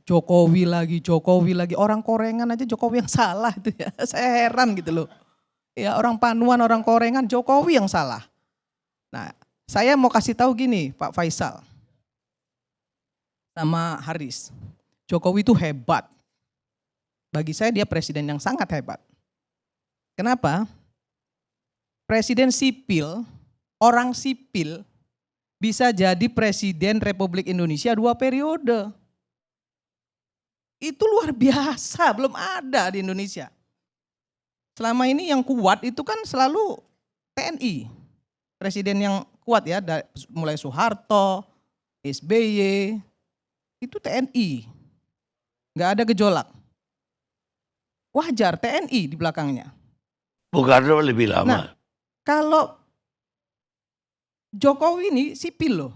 Jokowi lagi. Orang Korengan aja Jokowi yang salah itu ya. Saya heran gitu loh. Ya orang Panuan, orang Korengan, Jokowi yang salah. Nah, saya mau kasih tahu gini, Pak Faisal sama Haris. Jokowi itu hebat. Bagi saya dia presiden yang sangat hebat. Kenapa? Presiden sipil, orang sipil bisa jadi presiden Republik Indonesia 2 periode. Itu luar biasa, belum ada di Indonesia. Selama ini yang kuat itu kan selalu TNI. Presiden yang kuat ya, mulai Soeharto, SBY, itu TNI. Nggak ada gejolak. Wajar TNI di belakangnya. Bung Karno lebih lama. Nah, kalau Jokowi ini sipil loh.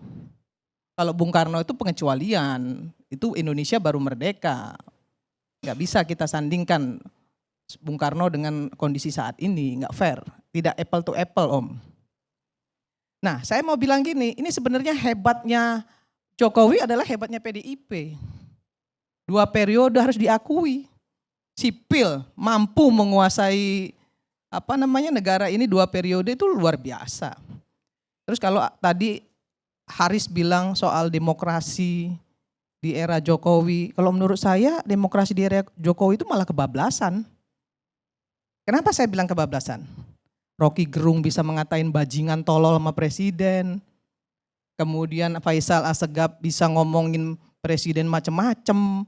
Kalau Bung Karno itu pengecualian, itu Indonesia baru merdeka. Nggak bisa kita sandingkan Bung Karno dengan kondisi saat ini, nggak fair. Tidak apple to apple Om. Nah saya mau bilang gini, ini sebenarnya hebatnya Jokowi adalah hebatnya PDIP. 2 periode harus diakui. Sipil mampu menguasai negara ini 2 periode itu luar biasa. Terus kalau tadi Haris bilang soal demokrasi di era Jokowi, kalau menurut saya demokrasi di era Jokowi itu malah kebablasan. Kenapa saya bilang kebablasan? Rocky Gerung bisa mengatain bajingan tolol sama presiden. Kemudian Faisal Assegaf bisa ngomongin presiden macem-macem.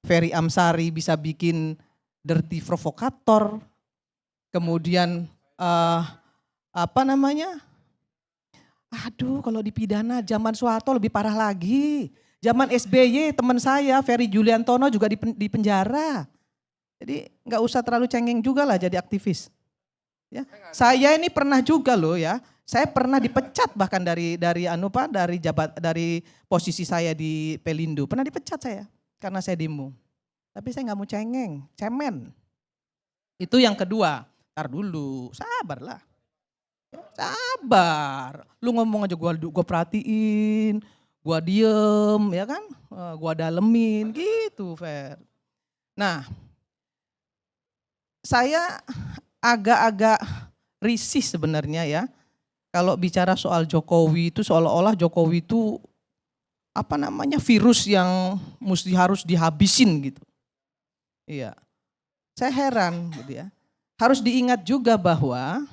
Ferry Amsari bisa bikin dirty provokator. Kemudian aduh kalau dipidana zaman Soeharto lebih parah lagi. Zaman SBY teman saya Ferry Juliantono juga di penjara. Jadi nggak usah terlalu cengeng juga lah jadi aktivis. Ya. Saya ini pernah juga loh ya. Saya pernah dipecat bahkan dari posisi saya di Pelindo. Pernah dipecat saya karena saya demo. Tapi saya nggak mau cengeng, cemen. Itu yang kedua. Ntar dulu, sabarlah. Sabar. Lu ngomong aja gua perhatiin, gua diem, ya kan? Gua dalemin gitu, Fer. Nah, saya agak-agak risih sebenarnya ya. Kalau bicara soal Jokowi itu seolah-olah Jokowi itu virus yang harus dihabisin gitu. Iya. Saya heran gitu ya. Harus diingat juga bahwa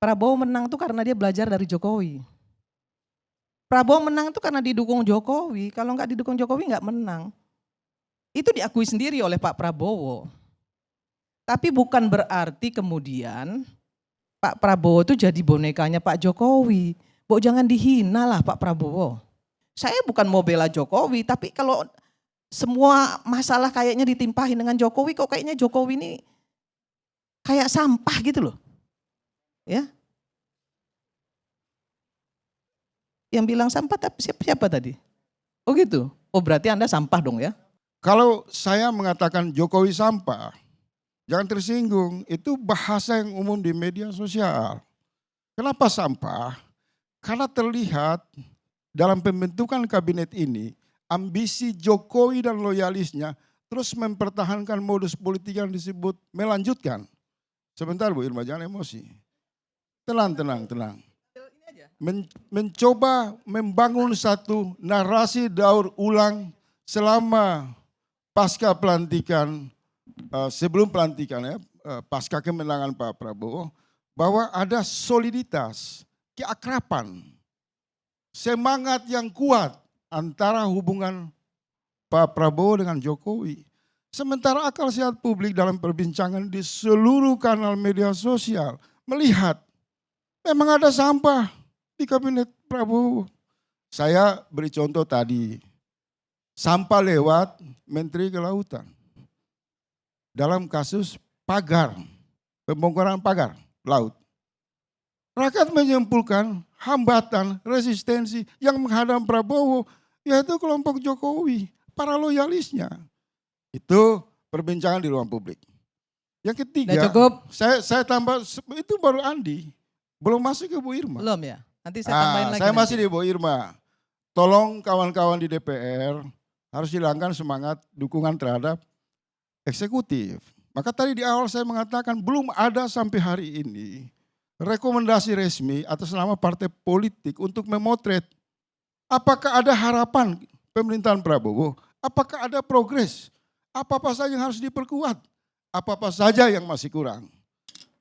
Prabowo menang itu karena dia belajar dari Jokowi. Prabowo menang itu karena didukung Jokowi. Kalau nggak didukung Jokowi nggak menang. Itu diakui sendiri oleh Pak Prabowo. Tapi bukan berarti kemudian Pak Prabowo itu jadi bonekanya Pak Jokowi. Jangan dihina lah Pak Prabowo. Saya bukan mau bela Jokowi, tapi kalau semua masalah kayaknya ditimpahin dengan Jokowi, kok kayaknya Jokowi ini kayak sampah gitu loh. Ya. Yang bilang sampah tapi siapa tadi? Oh gitu. Oh berarti Anda sampah dong ya? Kalau saya mengatakan Jokowi sampah, jangan tersinggung. Itu bahasa yang umum di media sosial. Kenapa sampah? Karena terlihat dalam pembentukan kabinet ini, ambisi Jokowi dan loyalisnya terus mempertahankan modus politik yang disebut melanjutkan. Sebentar Bu Irma, jangan emosi. Tenang. Mencoba membangun satu narasi daur ulang selama pasca pelantikan, sebelum pelantikan ya, pasca kemenangan Pak Prabowo, bahwa ada soliditas, keakraban, semangat yang kuat antara hubungan Pak Prabowo dengan Jokowi. Sementara akal sehat publik dalam perbincangan di seluruh kanal media sosial melihat memang ada sampah di kabinet Prabowo. Saya beri contoh tadi, sampah lewat Menteri Kelautan. Dalam kasus pagar, pembongkaran pagar laut. Rakyat menyimpulkan hambatan, resistensi yang menghadang Prabowo, yaitu kelompok Jokowi, para loyalisnya. Itu perbincangan di ruang publik. Yang ketiga, saya tambah, itu baru Andi, belum masuk ke Bu Irma. Belum ya, nanti saya tambahin lagi. Saya masih di Bu Irma. Tolong kawan-kawan di DPR, Harus hilangkan semangat dukungan terhadap eksekutif. Maka tadi di awal saya mengatakan belum ada sampai hari ini rekomendasi resmi atas nama partai politik untuk memotret apakah ada harapan pemerintahan Prabowo, apakah ada progres, apa-apa saja yang harus diperkuat, apa-apa saja yang masih kurang.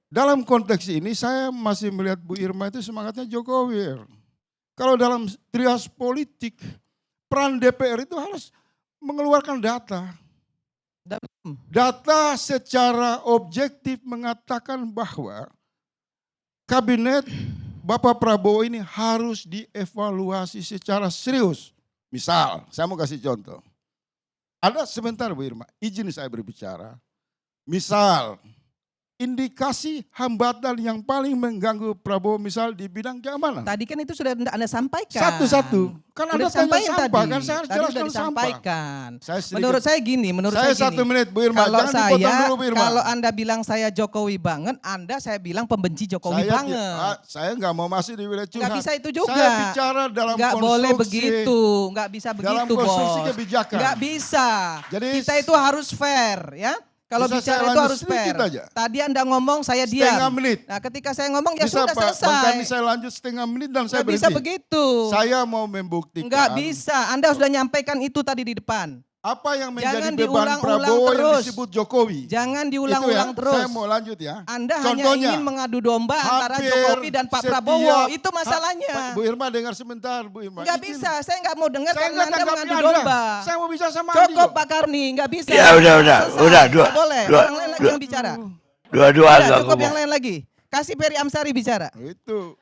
Dalam konteks ini saya masih melihat Bu Irma itu semangatnya Jokowi. Kalau dalam trias politik, peran DPR itu harus mengeluarkan data. Data secara objektif mengatakan bahwa kabinet Bapak Prabowo ini harus dievaluasi secara serius. Misal, saya mau kasih contoh. Ada sebentar Bu Irma, izin saya berbicara. Misal, indikasi hambatan yang paling mengganggu Prabowo misal di bidang keamanan. Tadi kan itu sudah Anda sampaikan. Satu-satu. Kan Anda tanya sampah, kan saya harus Tadi sudah jelaskan sampah. disampaikan. Saya Menurut saya gini, saya 1 menit Bu Irma, Kalau jangan dipotong dulu Bu Irma. kalau Anda bilang saya Jokowi banget, saya bilang pembenci Jokowi banget. Saya nggak mau masuk di wilayah curhat. Nggak bisa itu juga. Saya bicara dalam Nggak konstruksi. boleh begitu, nggak bisa begitu, Dalam konstruksi Bos. kebijakan. Nggak bisa. Jadi Kita itu harus fair, ya. Kalau bisa bicara saya itu lanjut harus fair. sedikit aja? Tadi Anda ngomong, saya Setengah diam. menit. Nah, ketika saya ngomong ya Bisa sudah Pak, selesai. Bang Kandi saya lanjut setengah menit dan saya Nggak bisa berhenti. begitu. Saya mau membuktikan. Nggak bisa. Anda sudah nyampaikan itu tadi di depan. Apa yang menjadi Jangan beban diulang-ulang Prabowo yang terus. disebut Jokowi. Jangan Itu diulang-ulang ya, terus. Saya mau lanjut ya. Anda hanya Contohnya, ingin mengadu domba antara hampir Jokowi dan Pak setiap- Prabowo. Itu masalahnya. Bu Irma dengar sebentar Bu Irma. Nggak Izin. bisa. Saya nggak mau dengar Saya karena nggak Anda tanggapi mengadu Anda. domba. Saya mau bicara sama Andi Cukup kok. Pak Karni, nggak bisa. Ya, udah, Selesai. dua. Nggak boleh. Dua. Orang lain lagi yang bicara. Dua-dua Udah, agak cukup yang lain lagi. Kasih Ferry Amsari bicara. Itu.